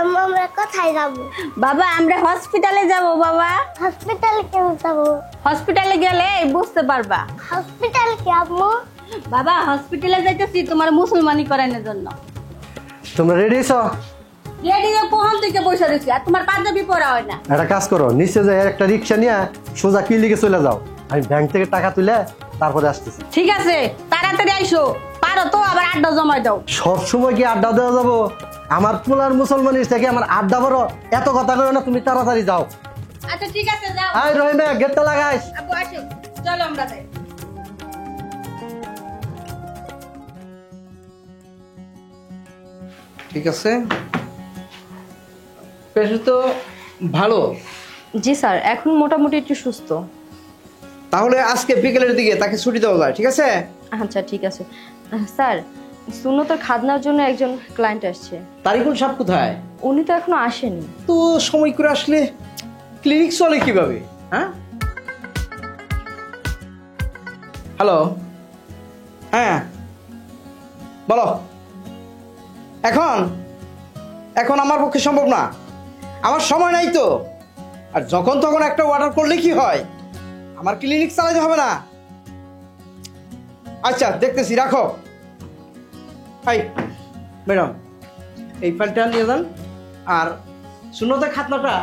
আমরা কোথায় যাব? বাবা আমরা হসপিটালে যাব বাবা। হসপিটালে কেন যাব? হসপিটালে গেলে বুঝতে পারবা। হসপিটাল কি আম্মু? বাবা হসপিটালে যাইতেছি তোমার মুসলমানি করানোর জন্য। তোমরা রেডি আছো? রেডিও কোহন থেকে বসে রয়েছি আর তোমার পাঞ্জাবি পরা হয় না। একটা কাজ করো, নিচে যাই একটা রিক্সা নিয়ে সোজা ক্লিনিকে চলে যাও। আমি ব্যাংক থেকে টাকা তুলে তারপরে আসতেছি। ঠিক আছে তাড়াতাড়ি আইসো, পারো তো আবার আড্ডা জমাই দাও। সবসময় কি আড্ডা দেওয়া যাবো? আমার পোলার মুসলমানের থেকে আমার আড্ডা বড়, এত কথা করো না, তুমি তাড়াতাড়ি যাও। আচ্ছা ঠিক আছে যাও। আয় রহিমা গেটটা লাগাইস। আপু আসো, চলো আমরা যাই। ঠিক আছে, পেশেন্ট তো ভালো। জি স্যার, এখন মোটামুটি একটু সুস্থ। তাহলে আজকে বিকেলের দিকে তাকে ছুটি দেওয়া যায়, ঠিক আছে? আচ্ছা ঠিক আছে স্যার, সুন্নতের খাজনার জন্য একজন ক্লায়েন্ট আসছে। তারিকুল সাহেব কোথায়? উনি তো এখনো আসেনি। তো সময় করে আসলে ক্লিনিক চলে কিভাবে? হ্যাঁ, হ্যালো, হ্যাঁ বলো। এখন এখন আমার পক্ষে সম্ভব না, আমার সময় নাই তো। আর যখন তখন একটা অর্ডার করলে কি হয়? আমার ক্লিনিক চালাতে হবে না। আচ্ছা দেখতেছি, রাখো। হাই ম্যাডাম, এই ফাইলটা নিয়ে যান। আর শূন্যতা খাতনাটা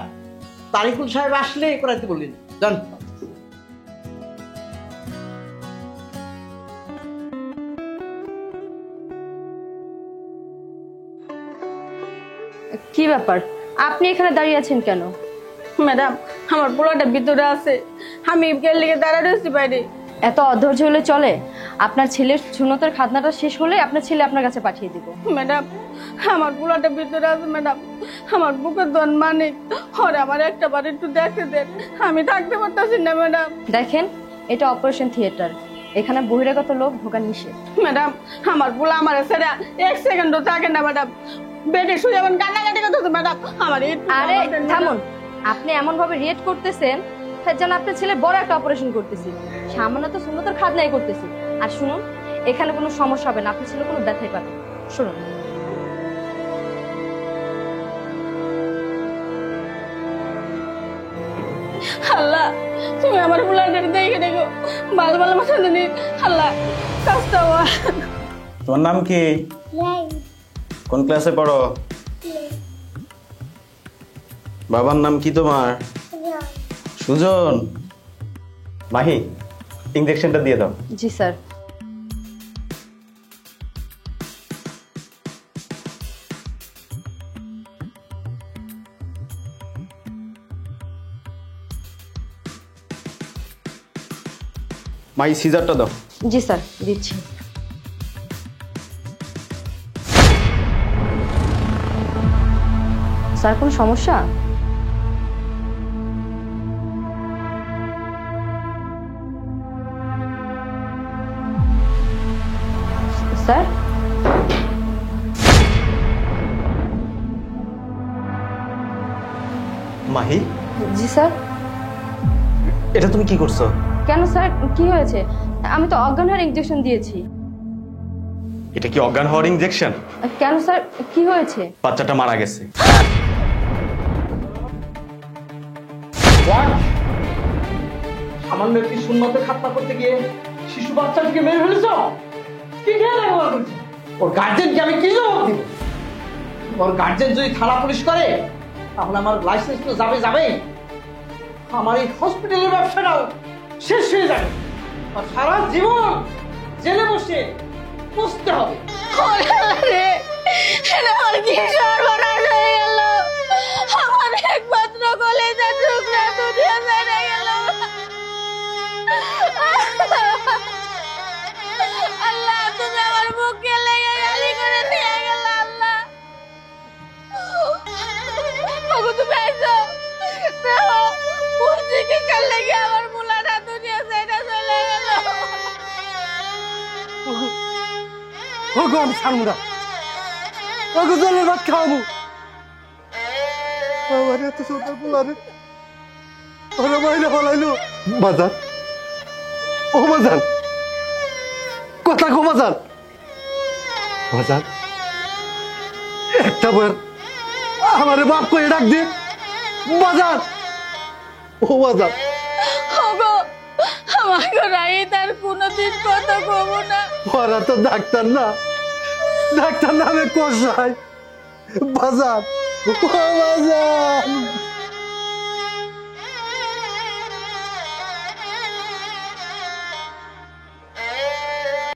তারিকুল সাহেব আসলে করাইতে বললেন, যান। কি ব্যাপার, আপনি এখানে দাঁড়িয়ে আছেন কেন? ম্যাডাম আমার পোলাটা ভিতরে আছে, আমি গেলে দাঁড়া রয়েছি বাইরে। এত অধৈর্য হলে চলে? আপনার ছেলের সুন্নতের খাজনাটা শেষ হলে আপনার ছেলে আপনার কাছে পাঠিয়ে দিব। ম্যাডাম আমার পোলাটা ভিতরে আছে ম্যাডাম, আমার বুকের দন মানিক, ওরে আমার একটা বার একটু দেখতে দেন, আমি থাকতে পারতেছি না ম্যাডাম। দেখেন, এটা অপারেশন থিয়েটার, এখানে বহিরাগত লোক ঢোকা নিষেধ। ম্যাডাম আমার পোলা আমার ছেড়ে এক সেকেন্ডও থাকে না ম্যাডাম, বেডে শুয়ে এখন কান্নাকাটি করতেছে ম্যাডাম। আমার আরে থামুন, আপনি এমন ভাবে রিয়েক্ট করতেছেন যেন আপনার ছেলে বড় একটা অপারেশন করতেছি, সামান্য তো সুন্নতের খাজনাই করতেছি। আর শুনুন, এখানে কোনো সমস্যা হবে না, আপনার ছেলে কোনো ব্যথাই পাবে না। শুনুন, আল্লাহ তুমি আমার পোলাটা দেখে দেখো, ভালো ভালো মাথা জানি আল্লাহ কাজটা। তোমার নাম কি? কোন ক্লাসে পড়ো? বাবার নাম কি তোমার? সুজন। মাহি, ইনজেকশনটা দিয়ে দাও। জি স্যার। মাহি সিজারটা দাও। জি স্যার, দিচ্ছি। স্যার কোনো সমস্যা? স্যার মাহি, জি স্যার। এটা তুমি কি করছো? কেন স্যার, কি হয়েছে? আমি তো অজ্ঞান হওয়ার ইনজেকশন দিয়েছি। এটা কি অজ্ঞান হওয়ার ইনজেকশন? কেন স্যার, কি হয়েছে? বাচ্চাটা মারা গেছে। সামান্য একটি শূন্যতে খাতনা করতে গিয়ে শিশু বাচ্চাটিকে মেরে ফেলেছ? কি খেয়াল ব্যবহার করছি? ওর গার্জেনকে আমি কি জবাব দিব? ওর গার্জেন যদি থানা পুলিশ করে তাহলে আমার লাইসেন্স তো যাবে যাবেই, আমার এই হসপিটালের ব্যবসাটাও শেষ হয়ে যাবে, আর সারা জীবন জেলে বসে বুঝতে হবে। আমার কি সর্বনাশ হয়ে গেল, আমার একমাত্র কলেজের টুকরা দুনিয়া ছেড়ে গেল। আল্লাহ তুমি আমার বুকে লেগে গালি করে দিয়ে গেল। আল্লাহ তুমি আইসো চিকিৎসার লেগে আমার মুলাটা দুনিয়া ছেড়ে চলে গেল। ওগো আমি ছাড়বো না, ওগো জলের ভাত খাওয়াবো। আমার এত ছোট পোলারে ওরা মাইলে ফলাইলো। বাজান, ও বাজান, কথা কো বাজান। বাজান একটা বার আমারে বাপ করে ডাক দি বাজার ও বাজার ওগো আমাকে রাইত আর কোনোদিন কথা কব না। ওরা তো ডাক্তার না, ডাক্তার নামে কষাই বাজার ও বাজার